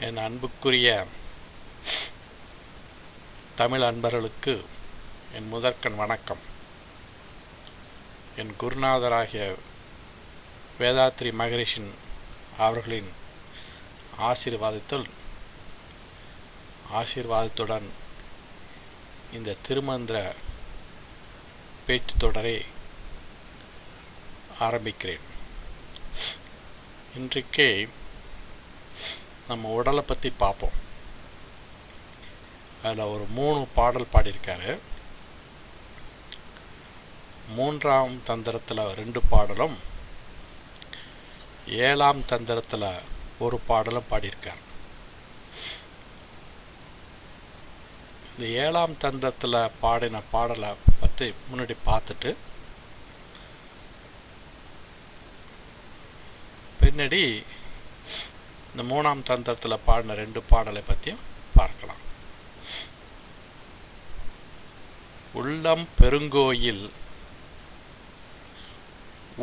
என் அன்புக்குரிய தமிழ் அன்பர்களுக்கு என் முதற்கண் வணக்கம். என் குருநாதராகிய வேதாத்ரி மகரிஷின் அவர்களின் ஆசீர்வாதத்துடன் இந்த திருமந்திர பேச்சு தொடரை ஆரம்பிக்கிறேன். இன்றைக்கே நம்ம உடலை பற்றி பார்ப்போம். அதில் ஒரு 3 பாடல் பாடியிருக்காரு. 3ஆம் தந்திரத்தில் 2 பாடலும் 7ஆம் தந்திரத்தில் 1 பாடலும் பாடியிருக்கார். இந்த 7ஆம் தந்திரத்தில் பாடின பாடலை பற்றி முன்னாடி பார்த்துட்டு பின்னாடி இந்த 3ஆம் தந்திரத்தில் பாடின 2 பாடலை பற்றியும் பார்க்கலாம். உள்ளம் பெருங்கோயில்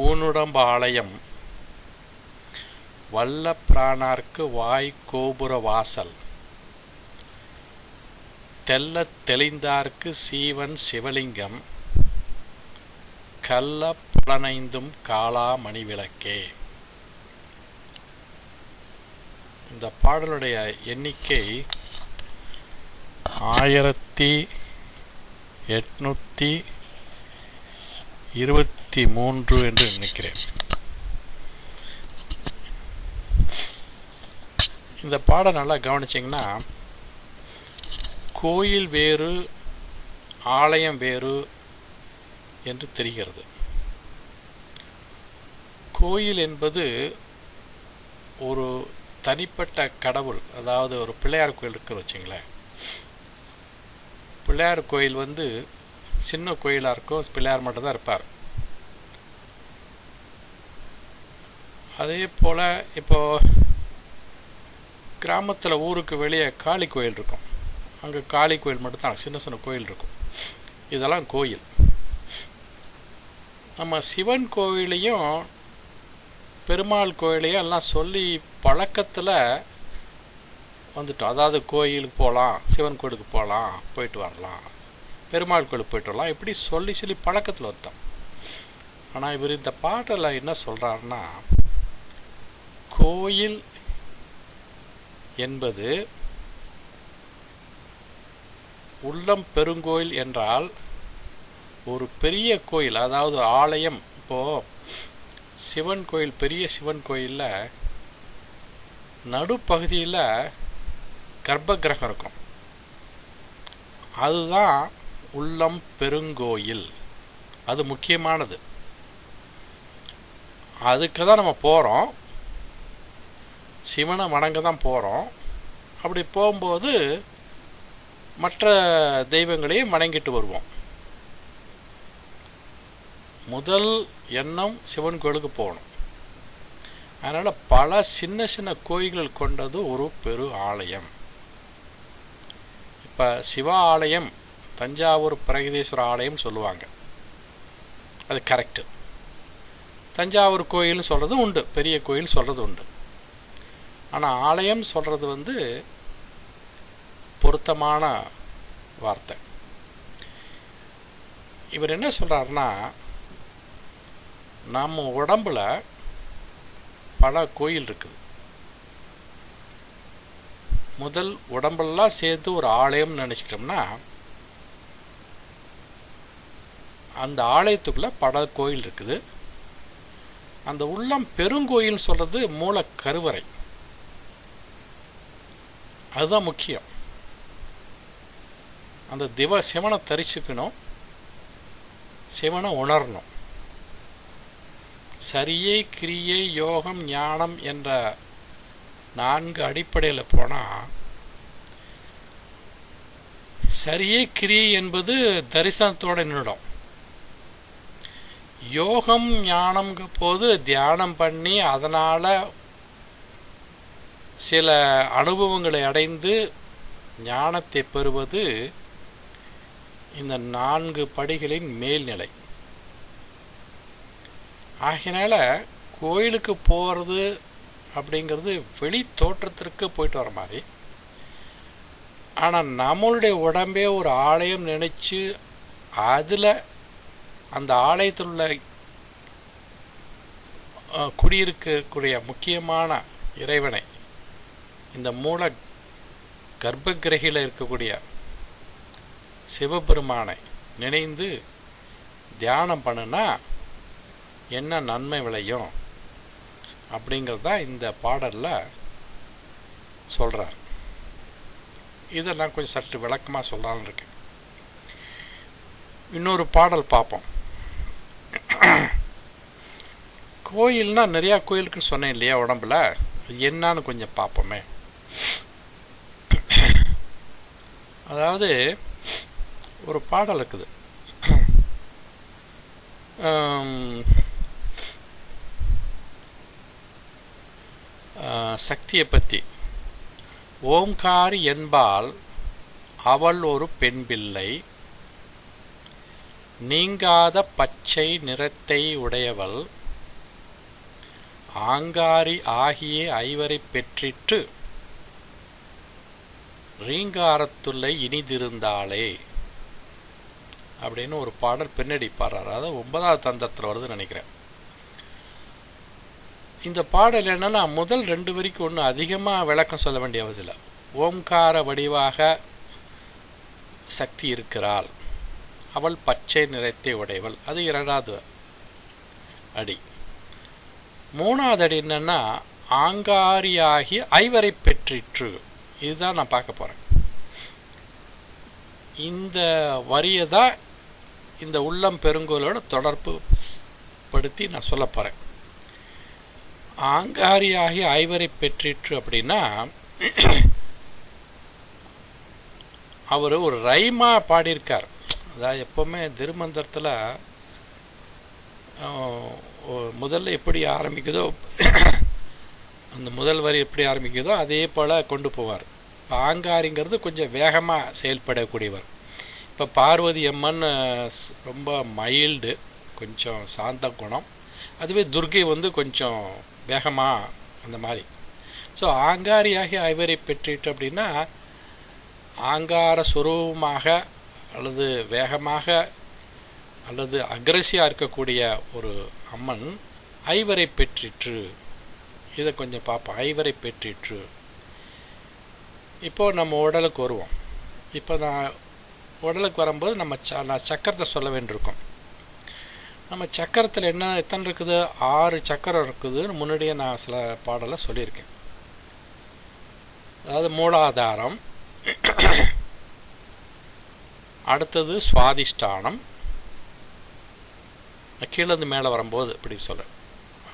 ஊனுடம்பாளையம் வல்ல பிராணார்க்கு வாய் கோபுர வாசல் தெல்ல தெளிந்தார்க்கு சீவன் சிவலிங்கம் கல்ல புலனைந்தும் காளா மணி விளக்கே. இந்த பாடலுடைய எண்ணிக்கை 1823 என்று நினைக்கிறேன். இந்த பாடல் நல்லா கவனிச்சிங்கன்னா, கோயில் வேறு ஆலயம் வேறு என்று தெரிகிறது. கோயில் என்பது ஒரு தனிப்பட்ட கடவுள், அதாவது ஒரு பிள்ளையார் கோயில் இருக்குன்னு வச்சுங்களேன். பிள்ளையார் கோயில் சின்ன கோயிலாக இருக்கும், பிள்ளையார் மட்டும்தான் இருப்பார். அதே போல் இப்போது கிராமத்தில் ஊருக்கு வெளியே காளி கோயில் இருக்கும், அங்கே காளி கோயில் மட்டும்தான், சின்ன சின்ன கோயில் இருக்கும். இதெல்லாம் கோயில். நம்ம சிவன் கோயிலையும் பெருமாள் கோயிலையும் எல்லாம் சொல்லி பழக்கத்தில் வந்துட்டோம். அதாவது கோயிலுக்கு போகலாம், சிவன் கோயிலுக்கு போகலாம், போயிட்டு வரலாம், பெருமாள் கோயிலுக்கு போயிட்டு வரலாம், இப்படி சொல்லி பழக்கத்தில் வந்துட்டோம். ஆனால் இவர் இந்த பாட்டில் என்ன சொல்கிறாருன்னா, கோயில் என்பது உள்ளம் பெருங்கோயில் என்றால் ஒரு பெரிய கோயில், அதாவது ஆலயம். இப்போது சிவன் கோயில், பெரிய சிவன் கோயிலில் நடுப்பகுதியில் கர்ப்ப கிரகம் இருக்கும், அதுதான் உள்ளம் பெருங்கோயில். அது முக்கியமானது. அதுக்கு தான் நம்ம போகிறோம், சிவனை வணங்க தான் போகிறோம். அப்படி போகும்போது மற்ற தெய்வங்களையும் வணங்கிட்டு வருவோம். முதல் எண்ணம் சிவன் கோயிலுக்கு போகணும். அதனால் பல சின்ன சின்ன கோயில்கள் கொண்டது ஒரு பெரு ஆலயம். இப்போ சிவ ஆலயம், தஞ்சாவூர் பிரகதீஸ்வர ஆலயம் சொல்லுவாங்க, அது கரெக்டு. தஞ்சாவூர் கோயில்னு சொல்கிறது உண்டு, பெரிய கோயில் சொல்கிறது உண்டு. ஆனால் ஆலயம் சொல்கிறது பொருத்தமான வார்த்தை. இவர் என்ன சொல்கிறாருன்னா, நம்ம உடம்புல பல கோயில் இருக்குது. முதல் உடம்பெல்லாம் சேர்த்து ஒரு ஆலயம் நினச்சிக்கிட்டோம்னா, அந்த ஆலயத்துக்குள்ளே பல கோயில் இருக்குது. அந்த உள்ளம் பெருங்கோயில் சொல்கிறது மூல கருவறை, அதுதான் முக்கியம். அந்த சிவனை தரிசிக்கணும், சிவனை உணரணும். சரியை, கிரியை, யோகம், ஞானம் என்ற 4 அடிப்படையில் போனால், சரியை கிரியை என்பது தரிசனத்தோடு நின்றுடும். யோகம் ஞானம்ங்க போது தியானம் பண்ணி அதனால் சில அனுபவங்களை அடைந்து ஞானத்தை பெறுவது இந்த 4 படிகளின் மேல்நிலை. ஆகையினால கோயிலுக்கு போகிறது அப்படிங்கிறது வெளி தோற்றத்திற்கு போயிட்டு வர மாதிரி. ஆனால் நம்மளுடைய உடம்பே ஒரு ஆலயம் நினச்சி அதில் அந்த ஆலயத்தில் உள்ள குடியிருக்கக்கூடிய முக்கியமான இறைவனை, இந்த மூல கர்ப்பகிரகியில் இருக்கக்கூடிய சிவபெருமானை நினைந்து தியானம் பண்ணுனா என்ன நன்மை விளையும் அப்படிங்கிறது தான் இந்த பாடலில் சொல்கிறார். இதெல்லாம் கொஞ்சம் சற்று விளக்கமாக சொல்லலான்னு இருக்கேன். இன்னொரு பாடல் பார்ப்போம். கோயில்னா நிறையா கோயிலுக்குன்னு சொன்னேன் இல்லையா உடம்புல, அது என்னான்னு கொஞ்சம் பார்ப்போமே. அதாவது ஒரு பாடல் இருக்குது, சக்தியை பற்றி. ஓம்காரி என்பால் அவள் ஒரு பெண் பிள்ளை, நீங்காத பச்சை நிறத்தை உடையவள், ஆங்காரி ஆகிய ஐவரை பெற்றிட்டு ரீங்காரத்துள்ளை இனிதிருந்தாளே அப்படின்னு ஒரு பாடல் பின்னடி பாடுறாரு. அதாவது 9வது தந்தத்தில் வருதுன்னு நினைக்கிறேன். இந்த பாடல் என்னன்னா, முதல் 2 வரிக்கு ஒன்றும் அதிகமாக விளக்கம் சொல்ல வேண்டிய அவசியம் இல்லை. ஓம்கார வடிவாக சக்தி இருக்கிறாள், அவள் பச்சை நிறத்தை உடையவள், அது 2வது அடி. 3வது அடி என்னன்னா, ஆங்காரியாகி ஐவரை பெற்றிற்று. இதுதான் நான் பார்க்க போகிறேன். இந்த வரியை தான் இந்த உள்ளம் பெருங்கோலோட தொடர்பு படுத்தி நான் சொல்ல போகிறேன். ஆங்காரியாகி ஐவரை பெற்றிற்று அப்படின்னா, அவர் ஒரு ரைமா பாடியிருக்கார். அதாவது எப்போவுமே திருமந்திரத்தில் முதல்ல எப்படி ஆரம்பிக்குதோ, அந்த முதல் வரி எப்படி ஆரம்பிக்குதோ அதே போல் கொண்டு போவார். ஆங்காரிங்கிறது கொஞ்சம் வேகமாக செயல்படக்கூடியவர். இப்போ பார்வதி அம்மன் ரொம்ப மைல்டு, கொஞ்சம் சாந்த குணம். அதுவே துர்கை கொஞ்சம் வேகமாக அந்த மாதிரி. ஸோ ஆங்காரியாகி ஐவரை பெற்றிட்டு அப்படின்னா, ஆங்கார சுரூபமாக அல்லது வேகமாக அல்லது அக்ரெசிவாக இருக்கக்கூடிய ஒரு அம்மன் ஐவரை பெற்றிற்று. இதை கொஞ்சம் பார்ப்போம். ஐவரை பெற்றிற்று. இப்போது நம்ம உடலுக்கு வருவோம். இப்போ நான் உடலுக்கு வரும்போது நான் சக்கரத்தை சொல்ல வேண்டியிருக்கோம். நம்ம சக்கரத்தில் என்ன எத்தனை இருக்குது? 6 சக்கரம் இருக்குதுன்னு முன்னாடியே நான் சில பாடலை சொல்லியிருக்கேன். அதாவது மூலாதாரம், அடுத்தது சுவாதிஷ்டானம், கீழேருந்து மேலே வரும்போது இப்படி சொல்கிறேன்.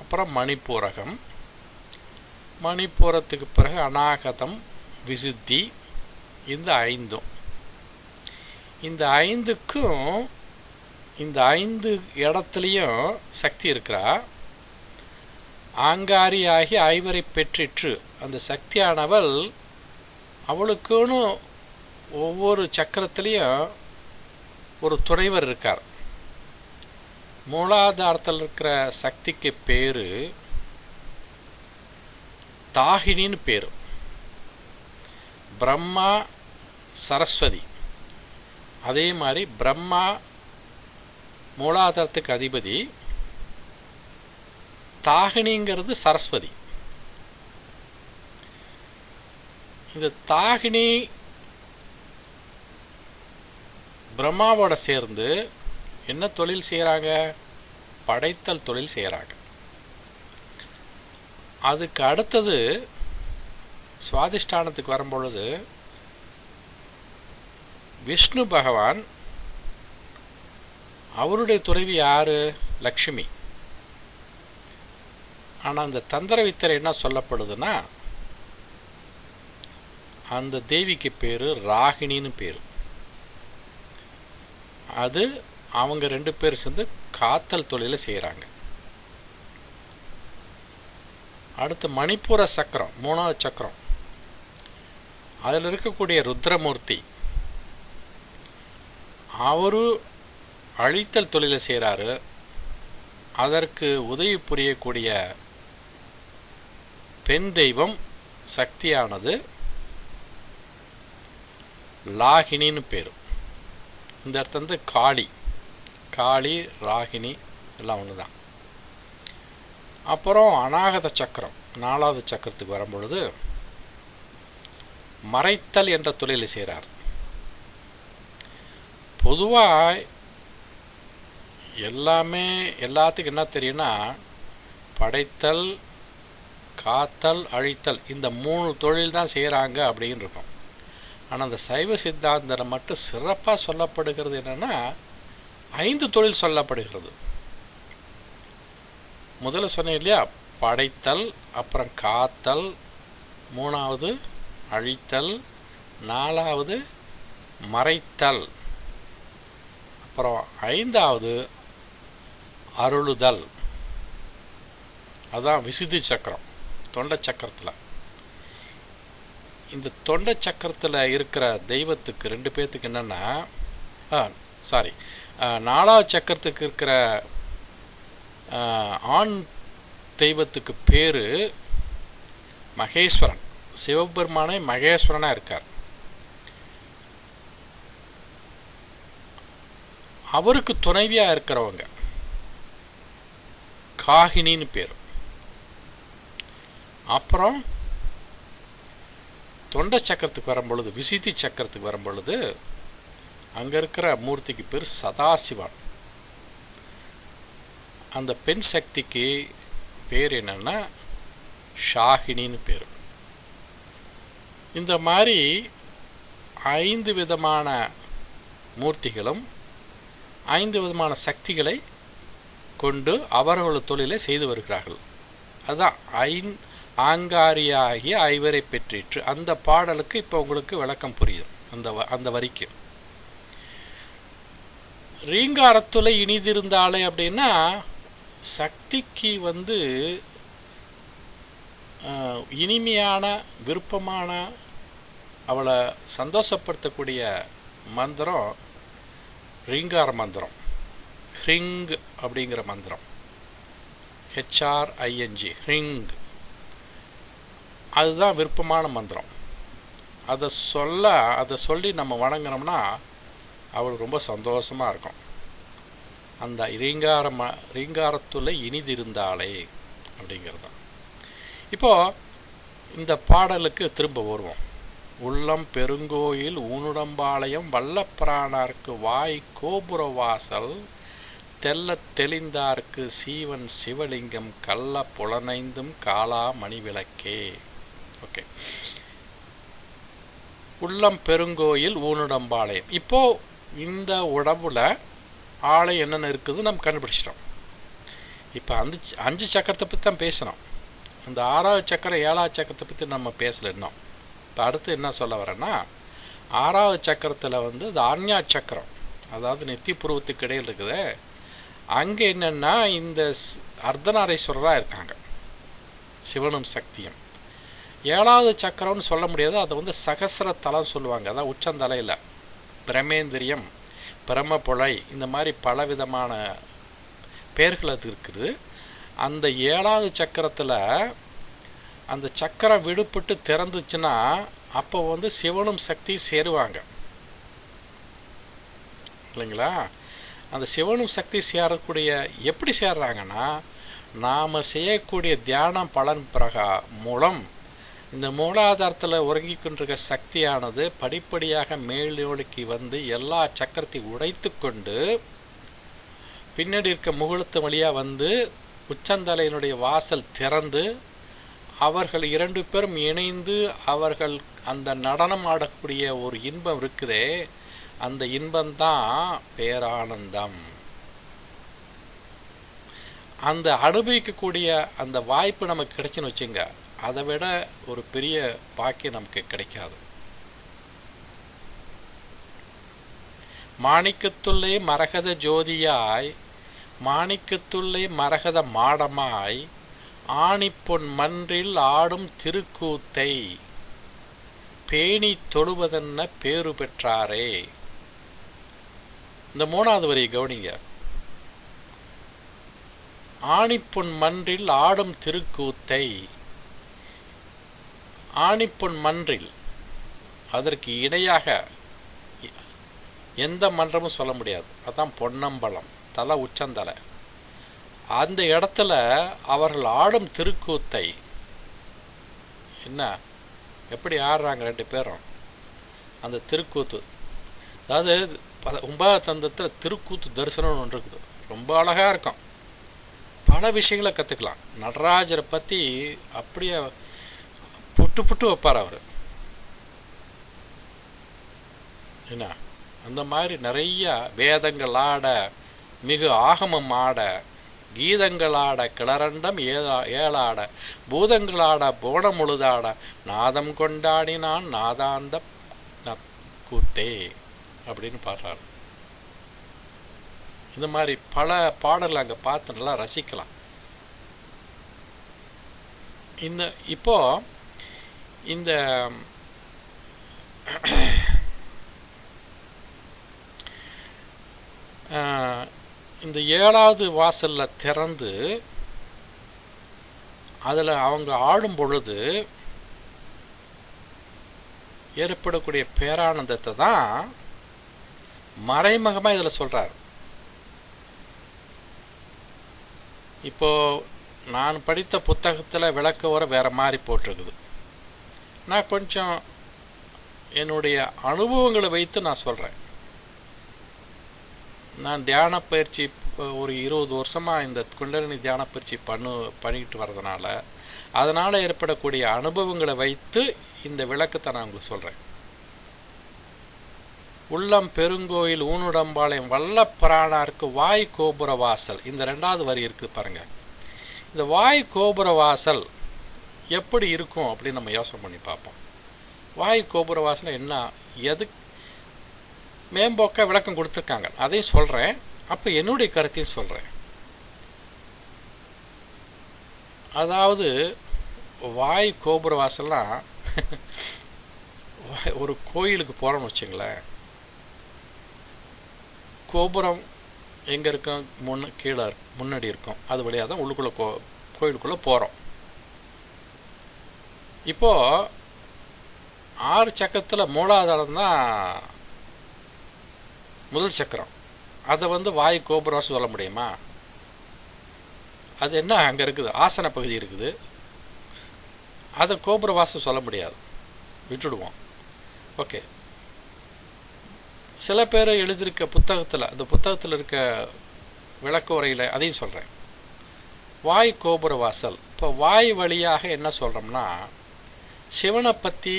அப்புறம் மணிப்பூரகம், மணிப்பூரத்துக்கு பிறகு அநாகதம், விசுத்தி. இந்த 5ம், இந்த 5க்கும் இந்த 5 இடத்துலையும் சக்தி இருக்கிறா. ஆங்காரியாகி ஐவரை பெற்றிற்று. அந்த சக்தியானவள் அவளுக்குன்னு ஒவ்வொரு சக்கரத்துலேயும் ஒரு துணைவர் இருக்கார். மூலாதாரத்தில் இருக்கிற சக்திக்கு பேர் தாகினின்னு பேர். பிரம்மா சரஸ்வதி. அதே மாதிரி பிரம்மா மூலாதாரத்துக்கு அதிபதி, தாகினிங்கிறது சரஸ்வதி. இந்த தாகினி பிரம்மாவோட சேர்ந்து என்ன தொழில் செய்கிறாங்க? படைத்தல் தொழில் செய்கிறாங்க. அதுக்கு அடுத்தது சுவாதிஷ்டானத்துக்கு வரும்பொழுது விஷ்ணு பகவான், அவருடைய துறைவி யாரு? லக்ஷ்மி. ஆனால் அந்த தந்திர வித்தரை என்ன சொல்லப்படுதுன்னா, அந்த தேவிக்கு பேர் ராகிணின்னு பேர். அது அவங்க 2 பேர் சேர்ந்து காத்தல் தொழிலை செய்கிறாங்க. அடுத்து மணிப்பூர சக்கரம், 3வது சக்கரம். அதில் இருக்கக்கூடிய ருத்ரமூர்த்தி, அவரு அழித்தல் தொழிலை செய்கிறாரு. அதற்கு உதவி புரியக்கூடிய பெண் தெய்வம் சக்தியானது லாகினின்னு பேர். இந்த இடத்துல வந்து காளி, ராகினி எல்லாம் ஒன்று தான். அப்புறம் அநாகத சக்கரம் 4வது சக்கரத்துக்கு வரும்பொழுது மறைத்தல் என்ற தொழிலை செய்கிறார். பொதுவாக எல்லாத்துக்கும் என்ன தெரியும்னா, படைத்தல், காத்தல், அழித்தல் இந்த 3 தொழில் தான் செய்கிறாங்க அப்படின்னு இருக்கும். ஆனால் அந்த சைவ சித்தாந்தம் மட்டும் சிறப்பாக சொல்லப்படுகிறது என்னென்னா 5 தொழில் சொல்லப்படுகிறது. முதல்ல சொன்னேன் இல்லையா, படைத்தல், அப்புறம் காத்தல், 3வது அழித்தல், 4வது மறைத்தல், அப்புறம் 5வது அருளுதல். அதுதான் விசுத்தி சக்கரம், தொண்டை சக்கரத்தில். இந்த தொண்டை சக்கரத்தில் இருக்கிற தெய்வத்துக்கு 2 பேர்த்துக்கு என்னென்னா, 4வது சக்கரத்துக்கு இருக்கிற ஆண் தெய்வத்துக்கு பேர் மகேஸ்வரன். சிவபெருமானே மகேஸ்வரனாக இருக்கார். அவருக்கு துணைவியாக இருக்கிறவங்க காகினின்னு பேர். அப்புறம் தொண்டை சக்கரத்துக்கு வரும்பொழுது, விசுத்தி சக்கரத்துக்கு வரும்பொழுது அங்கே இருக்கிற மூர்த்திக்கு பேர் சதாசிவன். அந்த பெண் சக்திக்கு பேர் என்னன்னா ஷாகினின்னு பேர். இந்த மாதிரி 5 விதமான மூர்த்திகளும் 5 விதமான சக்திகளை கொண்டு அவர்கள் தொழிலை செய்து வருகிறார்கள். அதுதான் ஆங்காரியாகிய ஐவரை பெற்றிற்று. அந்த பாடலுக்கு இப்போ உங்களுக்கு விளக்கம் புரியும். அந்த வரிக்கு ரீங்காரத்துளை இனிதிருந்தாலே அப்படின்னா, சக்திக்கு வந்து இனிமையான, விருப்பமான, அவளை சந்தோஷப்படுத்தக்கூடிய மந்திரம் ரீங்கார மந்திரம். ஹ்ரிங் அப்படிங்கிற மந்திரம், HRING, ஹ்ரிங். அதுதான் விருப்பமான மந்திரம். அதை சொல்லி நம்ம வணங்கினோம்னா அவளுக்கு ரொம்ப சந்தோஷமாக இருக்கும். அந்த ரீங்காரத்துள்ள இனிதிருந்தாளே அப்படிங்கிறது தான். இப்போது இந்த பாடலுக்கு திரும்ப வருவோம். உள்ளம் பெருங்கோயில் ஊனுடம்பாளையம் வல்லப்பிரானார்க்கு வாய் கோபுர வாசல் தெல்ல தெளிந்தார்க்கு சீவன் சிவலிங்கம் கள்ள புலனைந்தும் காலா மணி விளக்கே. ஓகே, உள்ளம் பெருங்கோயில் ஊனுடம்பாளையம். இப்போது இந்த உடம்புல ஆலயம் என்னென்ன இருக்குது நம்ம கண்டுபிடிச்சிட்டோம். இப்போ 5 சக்கரத்தை பற்றி தான் பேசினோம். அந்த 6வது சக்கரம் 7வது சக்கரத்தை பற்றி நம்ம பேசல இன்னும். இப்போ அடுத்து என்ன சொல்ல வரேன்னா, 6வது சக்கரத்தில் வந்து அது ஆஞ்ஞா சக்கரம், அதாவது நெத்தி புருவத்துக்கு இடையில் இருக்குது. அங்கே என்னென்னா இந்த அர்த்தநாரீஸ்வரராக இருக்காங்க, சிவனும் சக்தியும். 7வது சக்கரம்னு சொல்ல முடியாது, அதை வந்து சகசிர தலம் சொல்லுவாங்க. அதான் உச்சந்தலையில் பிரமேந்திரியம், பிரமபுழை, இந்த மாதிரி பலவிதமான பெயர்கள் அது இருக்குது. அந்த 7வது சக்கரத்தில் அந்த சக்கரம் விடுபட்டு திறந்துச்சுன்னா அப்போ வந்து சிவனும் சக்தி சேருவாங்க இல்லைங்களா. அந்த சிவனும் சக்தி சேரக்கூடிய எப்படி சேர்றாங்கன்னா, நாம் செய்யக்கூடிய தியானம் பலன் மூலம் இந்த மூலாதாரத்தில் உறங்கி கொண்டிருக்க சக்தியானது படிப்படியாக மேலோடிக்கு வந்து எல்லா சக்கரத்தையும் உடைத்து கொண்டு பின்னாடி இருக்க முகூர்த்த வழியாக வந்து உச்சந்தலையினுடைய வாசல் திறந்து அவர்கள் 2 பேரும் இணைந்து அவர்கள் அந்த நடனம் ஆடக்கூடிய ஒரு இன்பம் இருக்குதே, அந்த இன்பம்தான் பேரானந்தம். அந்த அனுபவிக்கக்கூடிய அந்த வாய்ப்பு நமக்கு கிடைச்சுன்னு வச்சுங்க, அதை விட ஒரு பெரிய பாக்கியம் நமக்கு கிடைக்காது. மாணிக்கத்துள்ளே மரகத ஜோதியாய் மாணிக்கத்துள்ளே மரகத மாடமாய் ஆணிப்பொன் மன்றில் ஆடும் திருக்கூத்தை பேணி தொழுவதென்ன பேரு பெற்றாரே. இந்த 3வது வரி கவனிங்க. ஆணிப்பொன் மன்றில் ஆடும் திருக்கூத்தை ஆணிப்பொன் மன்றில் அதற்கு இணையாக எந்த மன்றமும் சொல்ல முடியாது. அதுதான் பொன்னம்பலம், தலை உச்சந்தலை. அந்த இடத்துல அவர்கள் ஆடும் திருக்கூத்தை என்ன எப்படி ஆடுறாங்க ரெண்டு பேரும், அந்த திருக்கூத்து. அதாவது 9ஆம் தந்தத்தில் திருக்கூத்து தரிசனம்னு ஒன்று இருக்குது, ரொம்ப அழகாக இருக்கும். பல விஷயங்களை கற்றுக்கலாம். நடராஜரை பற்றி அப்படியே புட்டு புட்டு வைப்பார் அவர். என்ன அந்த மாதிரி நிறைய வேதங்கள் ஆட, மிகு ஆகமம் ஆட, கீதங்களாட, கிளரண்டம் ஏழாட, பூதங்களாட, புவனம் முழுதாட, நாதம் கொண்டாடினான் நாதாந்த கூத்தே அப்படின்னு பாடுறாரு. இந்த மாதிரி பல பாடல்கள் அங்கே பார்த்து நல்லா ரசிக்கலாம். இப்போ இந்த இந்த 7வது வாசலில் திறந்து அதில் அவங்க ஆடும் பொழுது ஏற்படக்கூடிய பேரானந்தத்தை தான் மறைமுகமாக இதில் சொல்கிறார். இப்போது நான் படித்த புத்தகத்தில் விளக்க உரை வேறு மாதிரி போட்டிருக்குது. நான் கொஞ்சம் என்னுடைய அனுபவங்களை வைத்து நான் சொல்கிறேன். நான் தியான பயிற்சி ஒரு 20 வருஷமாக இந்த குண்டலினி தியான பயிற்சி பண்ணிக்கிட்டு வர்றதுனால அதனால் ஏற்படக்கூடிய அனுபவங்களை வைத்து இந்த விளக்கத்தை நான் உங்களுக்கு சொல்கிறேன். உள்ளம் பெருங்கோயில் ஊனுடம்பாளையம் வல்லப்பிரானாருக்கு வாய் கோபுர வாசல், இந்த 2வது வரி இருக்குது பாருங்கள். இந்த வாய் கோபுர வாசல் எப்படி இருக்கும் அப்படின்னு நம்ம யோசனை பண்ணி பார்ப்போம். வாய் கோபுர வாசல் என்ன, எது மேம்போக்க விளக்கம் கொடுத்துருக்காங்க, அதையும் சொல்கிறேன். அப்போ என்னுடைய கருத்தையும் சொல்கிறேன். அதாவது வாய் கோபுர வாசல்லாம் ஒரு கோயிலுக்கு போகிறோம்னு வச்சுங்களேன். கோபுரம் எங்கே இருக்கும், கீழே முன்னாடி இருக்கும். அது வழியாக தான் உள்ளுக்குள்ளே கோயிலுக்குள்ளே போகிறோம். இப்போது 6 சக்கரத்தில் 3ஆவது தான் முதல் சக்கரம். அதை வாய் கோபுரம் சொல்ல முடியுமா? அது என்ன அங்கே இருக்குது, ஆசன பகுதி இருக்குது, அதை கோபுர வாசல் சொல்ல முடியாது, விட்டுடுவோம். ஓகே, சில பேர் எழுதியிருக்க புத்தகத்தில், அந்த புத்தகத்தில் இருக்க விளக்க உரையில் அதையும் சொல்கிறேன். வாய் கோபுர வாசல். இப்போ வாய் வழியாக என்ன சொல்கிறோம்னா, சிவனை பற்றி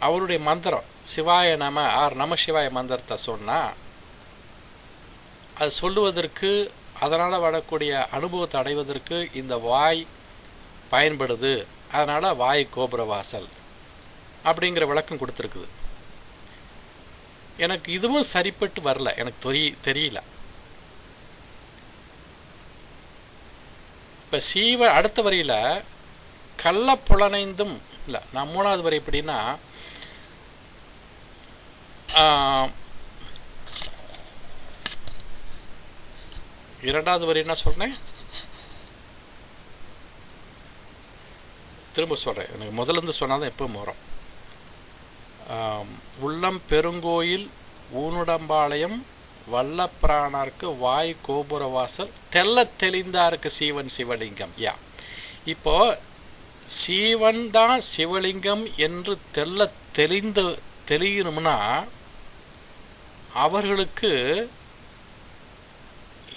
அவருடைய மந்திரம் சிவாய நம நம சிவாய மந்திரத்தை சொன்னால் அது சொல்லுவதற்கு, அதனால் வரக்கூடிய அனுபவத்தை அடைவதற்கு இந்த வாய் பயன்படுது. அதனால் வாய் கோபுர வாசல் அப்படிங்கிற விளக்கம் கொடுத்துருக்குது. எனக்கு இதுவும் சரிப்பட்டு வரல, எனக்கு தெரியல. இப்போ அடுத்த வரியில் கள்ள புலனைந்தும் இல்லை, நான் 3வது வரி எப்படின்னா, இரண்டாவது வரி என்ன சொல்றேன், திரும்ப சொல்றேன். எனக்கு முதல்ல இருந்து சொன்னாதான் எப்பவும் வரும். உள்ளம் பெருங்கோயில் ஊனுடம்பாளையம் வல்லப்பிரானாருக்கு வாய் கோபுர வாசல் தெல்ல தெளிந்தாருக்கு சீவன் சிவலிங்கம். இப்போ சீவன் தான் சிவலிங்கம் என்று தெல்ல தெளியணும்னா அவர்களுக்கு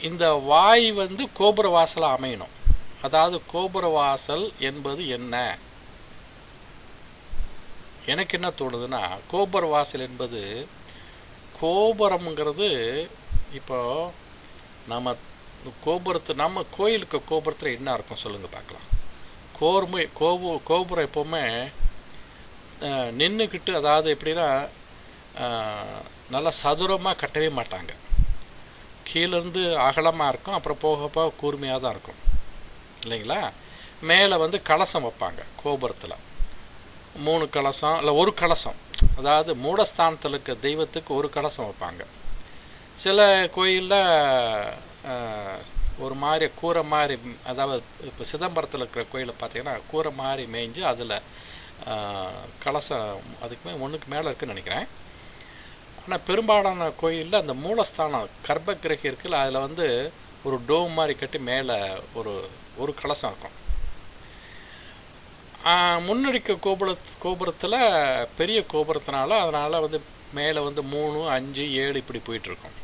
இந்த வாய் கோபுர வாசலாக அமையணும். அதாவது கோபுர வாசல் என்பது என்ன, எனக்கு என்ன தோணுதுன்னா, கோபுர வாசல் என்பது, கோபுரம்ங்கிறது இப்போ நம்ம கோயிலுக்கு கோபுரத்தில் என்ன இருக்கும் சொல்லுங்கள் பார்க்கலாம். கோபுரம் எப்போவுமே நின்றுக்கிட்டு, அதாவது எப்படின்னா நல்லா சதுரமாக கட்டவே மாட்டாங்க. கீழேருந்து அகலமாக இருக்கும், அப்புறம் போக போக கூர்மையாக தான் இருக்கும் இல்லைங்களா. மேலே கலசம் வைப்பாங்க கோபுரத்தில், 3 கலசம் இல்லை 1 கலசம். அதாவது மூடஸ்தானத்தில் இருக்க தெய்வத்துக்கு 1 கலசம் வைப்பாங்க. சில கோயிலில் ஒரு மாதிரி கூரை மாதிரி, அதாவது இப்போ சிதம்பரத்தில் இருக்கிற கோயிலை பார்த்தீங்கன்னா கூரை மாதிரி மேய்ஞ்சு அதில் கலசம் அதுக்குமே ஒன்றுக்கு மேலே இருக்குதுன்னு நினைக்கிறேன். ஆனால் பெரும்பாலான கோயிலில் அந்த மூலஸ்தானம் கர்ப்பகிரகி இருக்குல்ல, அதில் வந்து ஒரு டோம் மாதிரி கட்டி மேலே ஒரு கலசம் இருக்கும். முன்னடிக்க கோபுரத்தில் பெரிய கோபுரத்தினால அதனால் வந்து மேலே வந்து 3, 5, 7 இப்படி போயிட்டுருக்கோம்.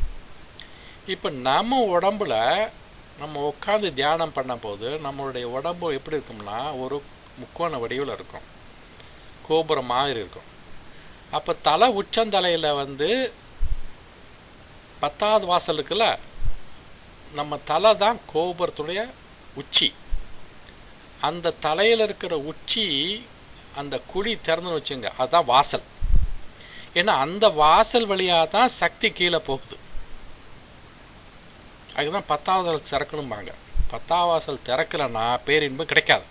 இப்போ நம்ம உடம்புல நம்ம உட்காந்து தியானம் பண்ணும்போது நம்மளுடைய உடம்பு எப்படி இருக்கும்னா ஒரு முக்கோண வடிவில் இருக்கும், கோபுரம் மாதிரி இருக்கும். அப்போ தலை உச்சந்தலையில் வந்து 10வது வாசல் இருக்குல்ல, நம்ம தலை தான் கோபுரத்துடைய உச்சி. அந்த தலையில் இருக்கிற உச்சி அந்த குழி திறந்துன்னு வச்சுங்க, அதுதான் வாசல். ஏன்னா அந்த வாசல் வழியாக தான் சக்தி கீழே போகுது. அதுதான் 10வது வாசல் திறக்கணும்பாங்க. 10வது வாசல் திறக்கலைன்னா பேரின்பம் கிடைக்காது.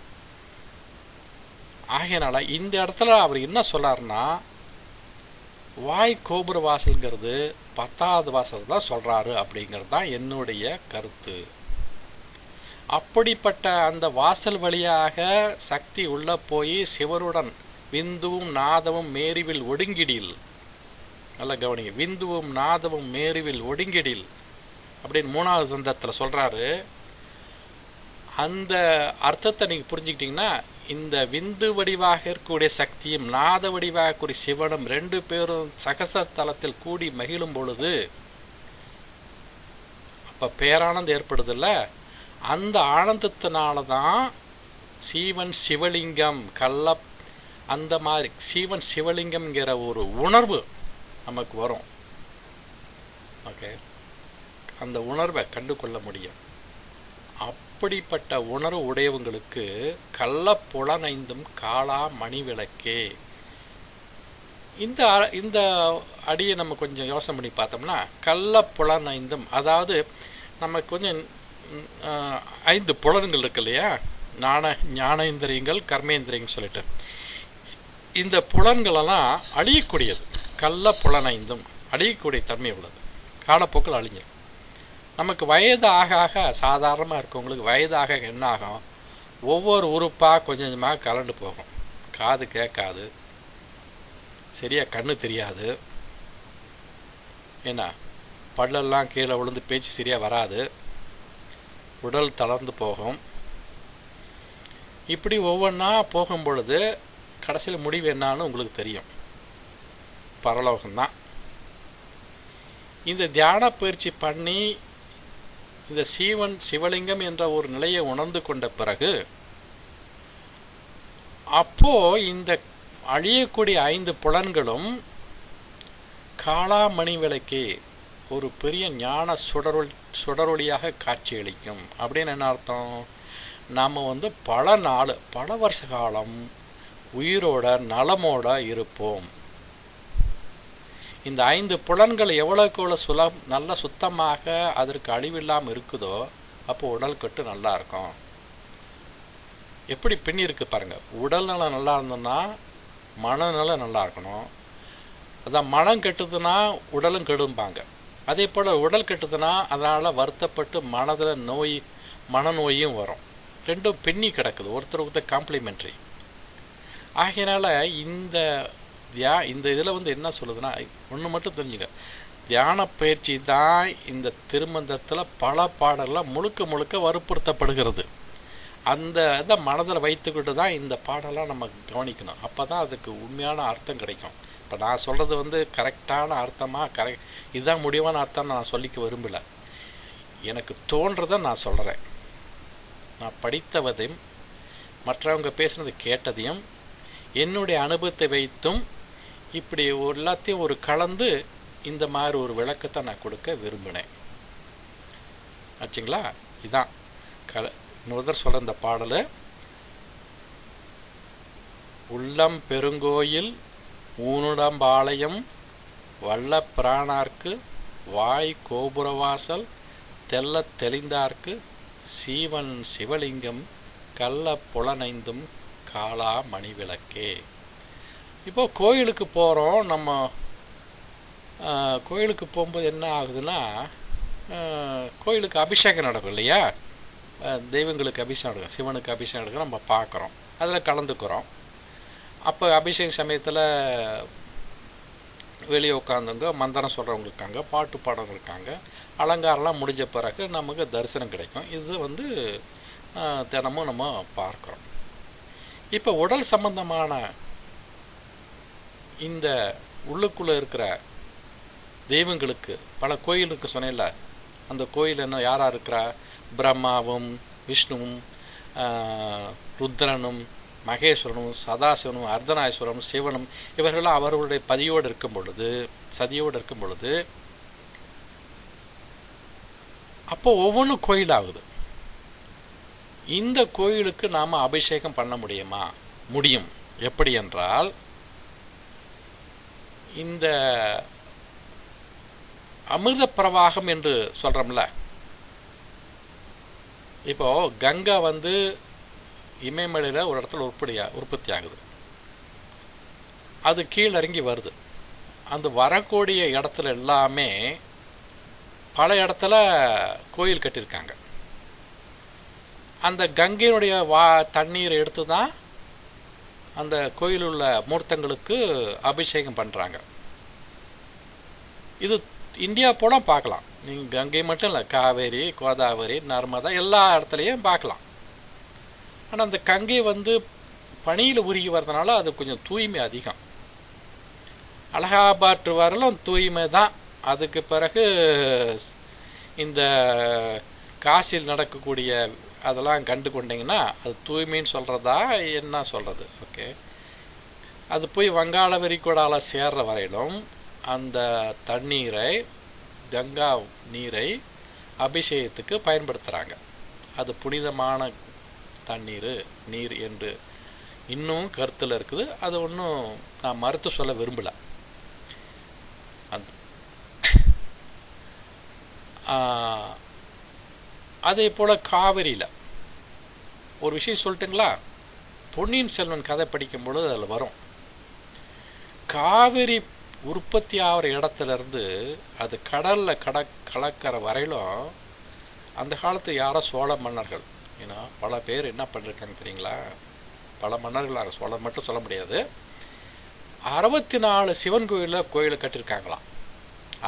ஆகையினால இந்த இடத்துல அவர் என்ன சொல்லாருன்னா, வாய் கோபுர வாசல்ங்கிறது 10வது வாசல் தான் சொல்கிறாரு அப்படிங்கிறது தான் என்னுடைய கருத்து. அப்படிப்பட்ட அந்த வாசல் வழியாக சக்தி உள்ளே போய் சிவருடன் விந்துவும் நாதமும் மேருவில் ஒடுங்கிடில், நல்லா கவனிங்க, விந்துவும் நாதமும் மேருவில் ஒடுங்கிடில் அப்படின்னு 3வது தந்தத்தில் சொல்கிறாரு. அந்த அர்த்தத்தை நீங்கள் புரிஞ்சுக்கிட்டிங்கன்னா இந்த விந்து வடிவாக இருக்கக்கூடிய சக்தியும் நாத வடிவாக இருக்கக்கூடிய சிவனும் 2 பேரும் சகசத்தலத்தில் கூடி மகிழும் பொழுது அப்போ பேரானந்தம் ஏற்படுதில்ல. அந்த ஆனந்தத்தினால தான் சீவன் சிவலிங்கம் அந்த மாதிரி சீவன் சிவலிங்கம்ங்கிற ஒரு உணர்வு நமக்கு வரும். ஓகே, அந்த உணர்வை கண்டு கொள்ள முடியும். அப்படிப்பட்ட உணர்வு உடையவங்களுக்கு கள்ளப்புலனைந்தும் காளா மணி விளக்கே. இந்த அடியை நம்ம கொஞ்சம் யோசனை பண்ணி பார்த்தோம்னா, கள்ளப்புலனைந்தும் அதாவது நமக்கு கொஞ்சம் 5 புலன்கள் இருக்கு இல்லையா, ஞானேந்திரியங்கள், கர்மேந்திரியங்கள் சொல்லிட்டு, இந்த புலன்களெல்லாம் அழியக்கூடியது. கள்ள புலனைந்தும் அழியக்கூடிய தன்மை உள்ளது, காலப்போக்கில் அழிஞ்சிடும். நமக்கு வயது ஆக ஆக சாதாரணமாக இருக்கவங்களுக்கு வயதாக என்ன ஆகும், ஒவ்வொரு உறுப்பாக கொஞ்சம் கொஞ்சமாக கலண்டு போகும். காது கேட்காது, சரியாக கண்ணு தெரியாது, என்ன பல்லெல்லாம் கீழே விழுந்து பேச்சு சரியாக வராது, உடல் தளர்ந்து போகும். இப்படி ஒவ்வொன்றா போகும் பொழுது கடைசியில் முடிவு என்னான்னு உங்களுக்கு தெரியும், பரலோகம்தான். இந்த தியான பயிற்சி பண்ணி இந்த சிவலிங்கம் என்ற ஒரு நிலையை உணர்ந்து கொண்ட பிறகு அப்போ இந்த அழியக்கூடிய 5 புலன்களும் காளாமணி விளக்கே ஒரு பெரிய ஞான சுடரொளியாக காட்சியளிக்கும். அப்படின்னு என்ன அர்த்தம், நாம் வந்து பல வருஷ காலம் உயிரோட நலமோட இருப்போம். இந்த 5 புலன்கள் எவ்வளோக்கு எவ்வளோ நல்ல சுத்தமாக அதற்கு அழிவில்லாமல் இருக்குதோ அப்போ உடல் கட்டு நல்லா இருக்கும். எப்படி பின்னி இருக்கு பாருங்கள், உடல் நலம் நல்லா இருந்ததுன்னா மனநலம் நல்லா இருக்கணும். அதான் மனம் கெட்டுதுன்னா உடலும் கெடும்பாங்க. அதே போல் உடல் கெட்டுதுன்னா அதனால் வருத்தப்பட்டு மனதில் மனநோயும் வரும். ரெண்டும் பின்னி கிடக்குது, ஒருத்தர் காம்ப்ளிமெண்ட்ரி. ஆகையினால இந்த இதில் வந்து என்ன சொல்லுதுன்னா, ஒன்று மட்டும் தெரிஞ்சுங்க, தியான பயிற்சி தான் இந்த திருமந்திரத்தில் பல பாடலாம் முழுக்க வற்புறுத்தப்படுகிறது. அந்த இதை மனதில் வைத்துக்கிட்டு தான் இந்த பாடலாம் நம்ம கவனிக்கணும். அப்போ தான் அதுக்கு உண்மையான அர்த்தம் கிடைக்கும். இப்போ நான் சொல்கிறது வந்து கரெக்டான அர்த்தமாக இதுதான் முடிவான அர்த்தம் நான் சொல்லிக்க விரும்பலை. எனக்கு தோன்றதை நான் சொல்கிறேன். நான் படித்தவதையும் மற்றவங்க பேசுனது கேட்டதையும் என்னுடைய அனுபவத்தை வைத்தும் இப்படி எல்லாத்தையும் ஒரு கலந்து இந்த மாதிரி ஒரு விளக்கத்தை நான் கொடுக்க விரும்பினேன். ஆச்சுங்களா? இதான் முதல் சொல்கிற இந்த பாடல், உள்ளம் பெருங்கோயில் ஊனுடம்பாளையம் வல்ல பிராணார்க்கு வாய் கோபுரவாசல் தெல்ல தெளிந்தார்க்கு சீவன் சிவலிங்கம் கள்ள புலனைந்தும் காளா மணி விளக்கே. இப்போது கோயிலுக்கு போகிறோம். நம்ம கோயிலுக்கு போகும்போது என்ன ஆகுதுன்னா, கோயிலுக்கு அபிஷேகம் நடக்கும் இல்லையா, தெய்வங்களுக்கு அபிஷேகம் நடக்கும், சிவனுக்கு அபிஷேகம் நடக்கும், நம்ம பார்க்குறோம், அதில் கலந்துக்கிறோம். அப்போ அபிஷேக சமயத்தில் வெளியே உட்காந்துங்க மந்திரம் சொல்கிறவங்க இருக்காங்க, பாட்டு பாடவங்க இருக்காங்க, அலங்காரம்லாம் முடிஞ்ச பிறகு நமக்கு தரிசனம் கிடைக்கும். இது தினமும் நம்ம பார்க்குறோம். இப்போ உடல் சம்பந்தமான இந்த உள்ளுக்குள்ளே இருக்கிற தெய்வங்களுக்கு பல கோயில் இருக்கு சொன்னேன்ல, அந்த கோயில் என்ன யாராக இருக்கிறா, பிரம்மாவும் விஷ்ணுவும் ருத்ரனும் மகேஸ்வரனும் சதாசிவனும் அர்த்தநாரீஸ்வரனும் சிவனும் இவர்களெல்லாம் அவர்களுடைய பதியோடு இருக்கும் பொழுது, சதியோடு இருக்கும் பொழுது, அப்போ ஒவ்வொன்றும் கோயிலாகுது. இந்த கோயிலுக்கு நாம் அபிஷேகம் பண்ண முடியுமா? முடியும். எப்படி என்றால், இந்த அமிர்த பிரவாகம் என்று சொல்கிறோம்ல, இப்போ கங்கா இமயமலையில் ஒரு இடத்துல உற்பத்தி ஆகுது, அது கீழிறங்கி வருது. அந்த வரக்கூடிய இடத்துல எல்லாமே பல இடத்துல கோயில் கட்டியிருக்காங்க. அந்த கங்கையினுடைய தண்ணீரை எடுத்து தான் அந்த கோயில் உள்ள மூர்த்தங்களுக்கு அபிஷேகம் பண்ணுறாங்க. இது இந்தியா போல பார்க்கலாம். நீங்கள் கங்கை மட்டும் இல்லை, காவேரி, கோதாவரி, நர்மதா எல்லா இடத்துலையும் பார்க்கலாம். ஆனால் அந்த கங்கை பனியில் உருகி வர்றதுனால அது கொஞ்சம் தூய்மை அதிகம். அலகாபாத் வரலும் தூய்மை தான். அதுக்கு பிறகு இந்த காசில் நடக்கக்கூடிய அதெல்லாம் கண்டு கொண்டீங்கன்னா அது தூய்மைன்னு சொல்கிறதா என்ன சொல்கிறது? ஓகே, அது போய் வங்காள விரிகுடாவில் சேர்ற வரையிலும் அந்த தண்ணீரை, கங்கா நீரை அபிஷேகத்துக்கு பயன்படுத்துகிறாங்க. அது புனிதமான நீர் என்று இன்னும் கருத்தில் இருக்குது. அது ஒன்றும் நான் மறுத்து சொல்ல விரும்பலை. அதே போல் காவிரியில் ஒரு விஷயம் சொல்லட்டுங்களா? பொன்னியின் செல்வன் கதை படிக்கும் பொழுது அதில் வரும், காவிரி உற்பத்தி ஆகிற இடத்துலேருந்து அது கடலில் கலக்கிற வரையிலும் அந்த காலத்து யாரோ சோழ மன்னர்கள், ஏன்னா பல பேர் என்ன பண்ணியிருக்காங்க தெரியுங்களா? பல மன்னர்கள், சோழர் மட்டும் சொல்ல முடியாது, 64 சிவன் கோயிலை கட்டியிருக்காங்களாம்.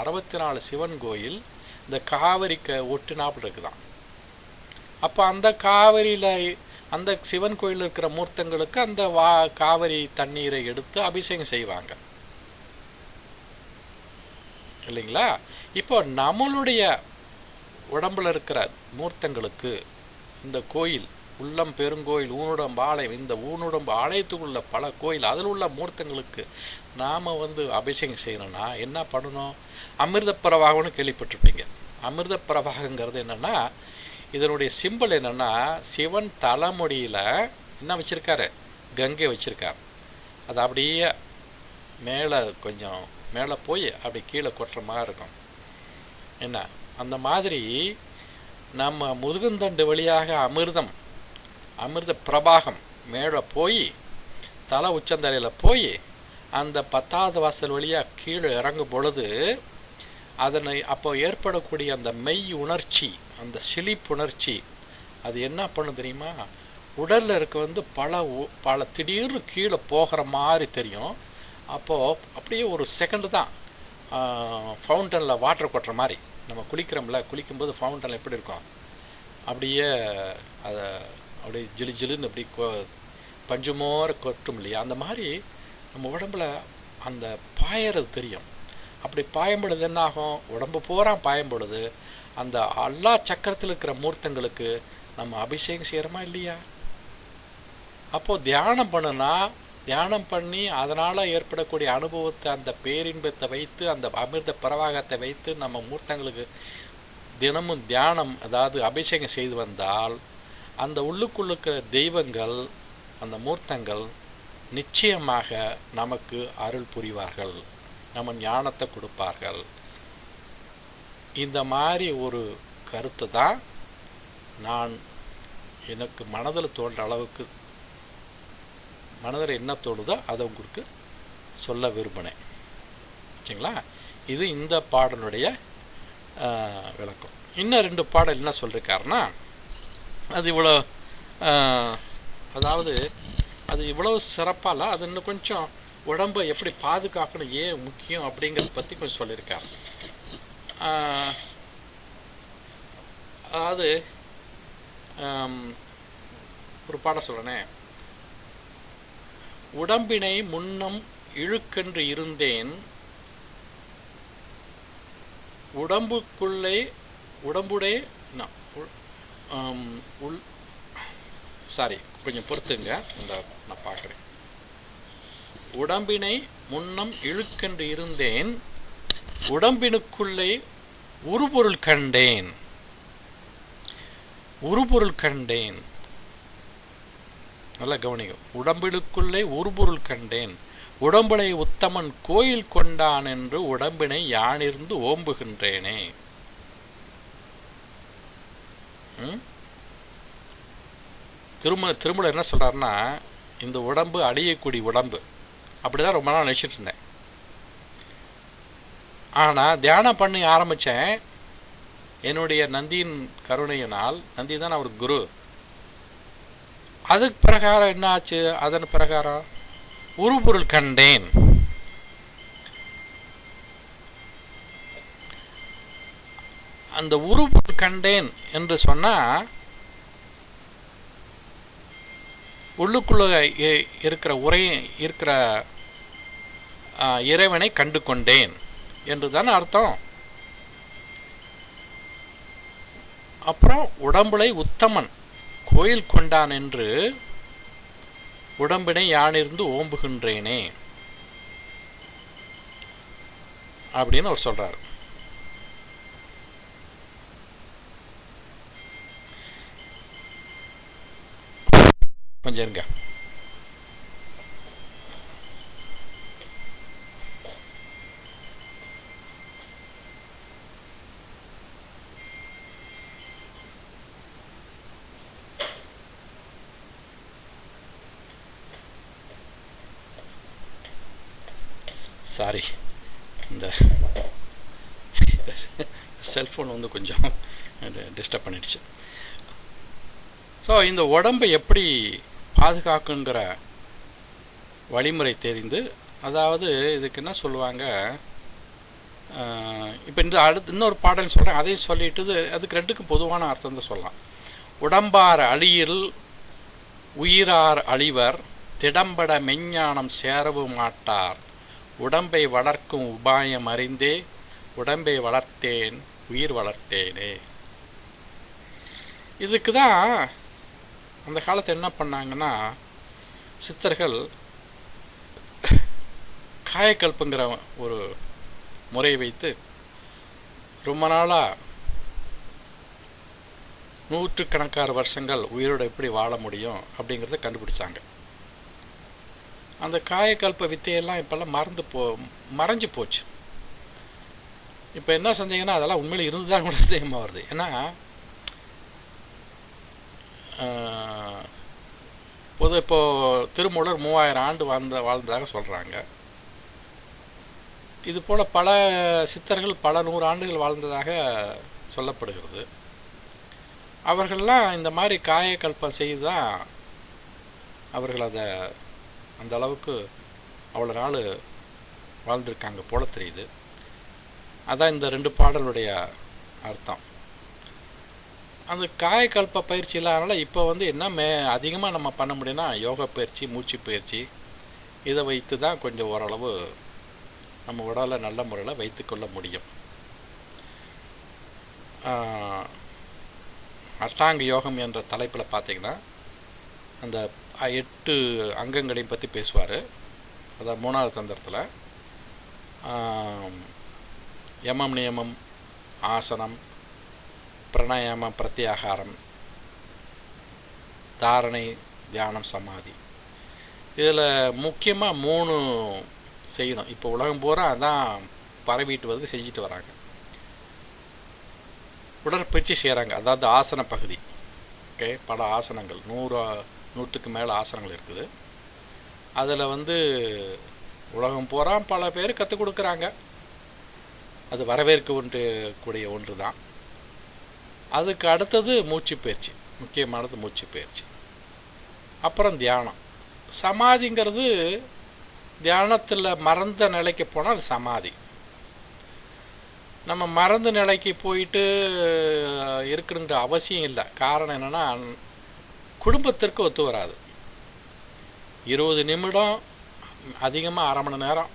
64 சிவன் கோயில் இந்த காவிரிக்கு ஒட்டினாப்பில் இருக்குதான். அப்போ அந்த காவிரியில் அந்த சிவன் கோயில் இருக்கிற மூர்த்தங்களுக்கு அந்த காவிரி தண்ணீரை எடுத்து அபிஷேகம் செய்வாங்க இல்லைங்களா? இப்போ நம்மளுடைய உடம்புல இருக்கிற மூர்த்தங்களுக்கு இந்த கோயில் உள்ளம் பெருங்கோயில் ஊனுடம்பு ஆலயம், இந்த ஊனுடம்பு ஆலயத்துக்குள்ள பல கோயில் அதில் உள்ள மூர்த்தங்களுக்கு நாம் அபிஷேகம் செய்யணும்னா என்ன பண்ணணும்? அமிர்த பிரவாகம்னு கேள்விப்பட்டிருப்பீங்க. அமிர்த பிரவாகங்கிறது என்னென்னா, இதனுடைய சிம்பிள் என்னென்னா, சிவன் தலைமுடியில் என்ன வச்சுருக்காரு? கங்கை வச்சுருக்கார். அது அப்படியே மேலே கொஞ்சம் மேலே போய் அப்படி கீழே கொட்டுற மாதிரி இருக்கும். என்ன அந்த மாதிரி நம்ம முதுகுந்தண்டு வழியாக அமிர்த பிரபாகம் மேலே போய் தலை உச்சந்தலையில் போய் அந்த 10வது வாசல் வழியாக கீழே இறங்கும் பொழுது அதனை அப்போ ஏற்படக்கூடிய அந்த மெய் உணர்ச்சி, அந்த சிலிப்புணர்ச்சி அது என்ன பண்ணு தெரியுமா? உடலில் இருக்க பல திடீர்னு கீழே போகிற மாதிரி தெரியும். அப்போது அப்படியே ஒரு செகண்டு தான் ஃபவுண்டனில் வாட்டர் கொட்டுற மாதிரி. நம்ம குளிக்கும்போது ஃபவுண்டனில் எப்படி இருக்கும்? அப்படியே அதை அப்படியே ஜிலுன்னு அப்படி பஞ்சுமோர கொட்டும் இல்லையா? அந்த மாதிரி நம்ம உடம்புல அந்த பாயறது தெரியும். அப்படி பாயம்பொழுது என்ன ஆகும்? உடம்பு பூரா பாயம்பொழுது அந்த எல்லா சக்கரத்தில் இருக்கிற மூர்த்தங்களுக்கு நம்ம அபிஷேகம் செய்கிறோமா இல்லையா? அப்போது தியானம் பண்ணி அதனால் ஏற்படக்கூடிய அனுபவத்தை, அந்த பேரின்பத்தை வைத்து, அந்த அமிர்த பிரவாகத்தை வைத்து நம்ம மூர்த்தங்களுக்கு தினமும் தியானம், அதாவது அபிஷேகம் செய்து வந்தால் அந்த உள்ளுக்குள்ளுக்கிற தெய்வங்கள், அந்த மூர்த்தங்கள் நிச்சயமாக நமக்கு அருள் புரிவார்கள், நம்ம ஞானத்தை கொடுப்பார்கள். இந்த மாதிரி ஒரு கருத்தை தான் நான் எனக்கு மனதில் தோன்ற அளவுக்கு, மனதில் என்ன தோணுதோ அதை உங்களுக்கு சொல்ல விரும்பினேன். சரிங்களா? இது இந்த பாடலுடைய விளக்கம். இன்னும் 2 பாடல் என்ன சொல்லியிருக்காருன்னா, அது இவ்வளோ அதாவது அது இவ்வளோ சிறப்பால அது இன்னும் கொஞ்சம் உடம்பை எப்படி பாதுகாக்கணும், ஏன் முக்கியம் அப்படிங்கிறத பற்றி கொஞ்சம் சொல்லியிருக்காரு. அதாவது ஒரு பாடம் சொல்கிறேனே, உடம்பினை முன்னம் இழுக்கென்று இருந்தேன், உடம்புடே கொஞ்சம் பொறுத்துங்க, நான் பார்க்குறேன். உடம்பினை முன்னம் இழுக்கென்று இருந்தேன், உடம்பினுக்குள்ளே உருபொருள் கண்டேன். உருபொருள் கண்டேன், நல்லா கவனிக்கும். உடம்பினுக்குள்ளே உருபொருள் கண்டேன், உடம்புலை உத்தமன் கோயில் கொண்டான் என்று உடம்பினை யானிருந்து ஓம்புகின்றேனே. திருமூலர் என்ன சொல்றாருன்னா, இந்த உடம்பு அழியக்கூடிய உடம்பு, அப்படிதான் ரொம்ப நாள் நினைச்சிட்டு இருந்தேன். ஆனால் தியானம் பண்ணி ஆரம்பித்தேன். என்னுடைய நந்தியின் கருணையினால், நந்தி தான் அவர் குரு. அதுக்கு பிரகாரம் என்ன ஆச்சு? அதன் பிரகாரம் உருபொருள் கண்டேன். அந்த உருபொருள் கண்டேன் என்று சொன்னால், உள்ளுக்குள்ள இருக்கிற இறைவனை கண்டு கொண்டேன் என்று தானே அர்த்தம். அப்புறம் உடம்புலை உத்தமன் கோயில் கொண்டான் என்று உடம்பினை யானிருந்து ஓம்புகின்றேனே அப்படின்னு அவர் சொல்றாரு. கொஞ்சம் இருங்க. சாரி, இந்த செல்ஃபோன் வந்து கொஞ்சம் டிஸ்டர்ப் பண்ணிடுச்சு. ஸோ இந்த உடம்பை எப்படி பாதுகாக்குங்கிற வழிமுறை தெரிந்து, அதாவது இதுக்கு என்ன சொல்லுவாங்க, இப்போ இந்த இன்னொரு பாடல் சொல்கிறேன், அதையும் சொல்லிட்டு அதுக்கு 2க்கும் பொதுவான அர்த்தம் தான் சொல்லலாம். உடம்பார் அழியில் உயிரார் அழிவர், திடம்பட மெஞ்ஞானம் சேரவும் மாட்டார், உடம்பை வளர்க்கும் உபாயம் அறிந்தே உடம்பை வளர்த்தேன் உயிர் வளர்த்தேனே. இதுக்கு தான் அந்த காலத்தில் என்ன பண்ணாங்கன்னா, சித்தர்கள் காயக்கல்புங்கிற ஒரு முறையை வைத்து ரொம்ப நாளாக நூற்றுக்கணக்கான வருஷங்கள் உயிரோடு எப்படி வாழ முடியும் அப்படிங்கிறத கண்டுபிடிச்சாங்க. அந்த காயக்கல்ப வித்தையெல்லாம் இப்போல்லாம் மறைஞ்சு போச்சு. இப்போ என்ன செஞ்சீங்கன்னா, அதெல்லாம் உண்மையில் இருந்து தான் கூட சந்தேகமாக வருது. ஏன்னா இப்போது திருமூலர் 3000 ஆண்டு வாழ்ந்ததாக சொல்கிறாங்க. இது போல் பல சித்தர்கள் பல 100 ஆண்டுகள் வாழ்ந்ததாக சொல்லப்படுகிறது. அவர்கள்லாம் இந்த மாதிரி காயக்கல்பம் செய்து தான் அவர்கள் அதை அந்த அளவுக்கு அவ்வளோ நாள் வாழ்ந்திருக்காங்க போல தெரியுது. அதான் இந்த 2 பாடலுடைய அர்த்தம். அந்த காயக்கல்ப பயிற்சி இல்லாதனால இப்போ வந்து என்ன அதிகமாக நம்ம பண்ண முடியும்னா, யோகா பயிற்சி, மூச்சு பயிற்சி, இதை வைத்து தான் கொஞ்சம் ஓரளவு நம்ம உடலை நல்ல முறையில் வைத்துக்கொள்ள முடியும். அஷ்டாங்க யோகம் என்ற தலைப்பில் பார்த்திங்கன்னா அந்த 8 அங்கங்களையும் பற்றி பேசுவார். அதான் 3வது தந்திரத்தில் யமம் நியமம் ஆசனம் பிரணாயாமம் பிரத்யாகாரம் தாரணை தியானம் சமாதி. இதில் முக்கியமாக 3 செய்யணும். இப்போ உலகம் பூரா அதான் பரவிட்டு வருது, செஞ்சுட்டு வராங்க. உடற்பயிற்சி செய்கிறாங்க, அதாவது ஆசன பகுதி. ஓகே, பல ஆசனங்கள் 100க்கு மேலே ஆசனங்கள் இருக்குது. அதில் வந்து உலகம் பூரா பல பேர் கற்றுக் கொடுக்குறாங்க. அது வரவேற்க கூடிய ஒன்று தான். அதுக்கு அடுத்தது மூச்சு பயிற்சி, முக்கியமானது மூச்சு பயிற்சி. அப்புறம் தியானம். சமாதிங்கிறது தியானத்தில் மறந்த நிலைக்கு போனால் அது சமாதி. நம்ம மறந்த நிலைக்கு போயிட்டு இருக்குங்கிற அவசியம் இல்லை. காரணம் என்னென்னா, குடும்பத்திற்கு ஒத்து வராது. 20 நிமிடம் அதிகமாக அரை மணி நேரம்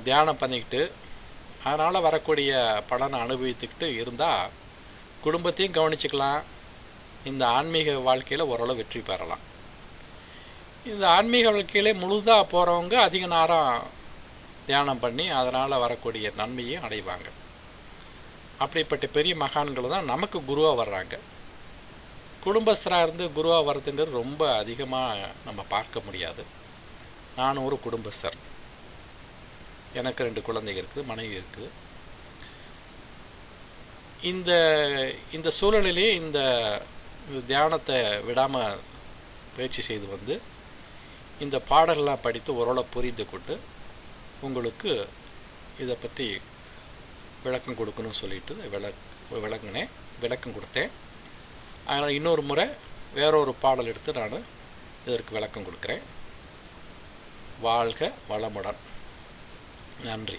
தியானம் பண்ணிக்கிட்டு அதனால் வரக்கூடிய பலனை அனுபவித்துக்கிட்டு இருந்தால் குடும்பத்தையும் கவனிச்சுக்கலாம், இந்த ஆன்மீக வாழ்க்கையில் ஓரளவு வெற்றி பெறலாம். இந்த ஆன்மீக வாழ்க்கையிலே முழுதாக போகிறவங்க அதிக நேரம் தியானம் பண்ணி அதனால் வரக்கூடிய நன்மையும் அடைவாங்க. அப்படிப்பட்ட பெரிய மகான்கள் தான் நமக்கு குருவாக வர்றாங்க. குடும்பஸ்தராக இருந்து குருவாக வர்றதுங்கிறது ரொம்ப அதிகமாக நம்ம பார்க்க முடியாது. நான் ஒரு குடும்பஸ்தர், எனக்கு 2 குழந்தைங்க இருக்குது, மனைவி இருக்குது. இந்த சூழலிலே இந்த தியானத்தை விடாமல் பயிற்சி செய்து வந்து இந்த பாடல்கள்லாம் படித்து ஓரளவு புரிந்து கொண்டு உங்களுக்கு இதை பற்றி விளக்கம் கொடுக்கணும்னு சொல்லிட்டு விளக்கம் கொடுத்தேன். அதனால் இன்னொரு முறை வேறொரு பாடல் எடுத்து நான் இதற்கு விளக்கம் கொடுக்குறேன். வாழ்க வளமுடன். நன்றி.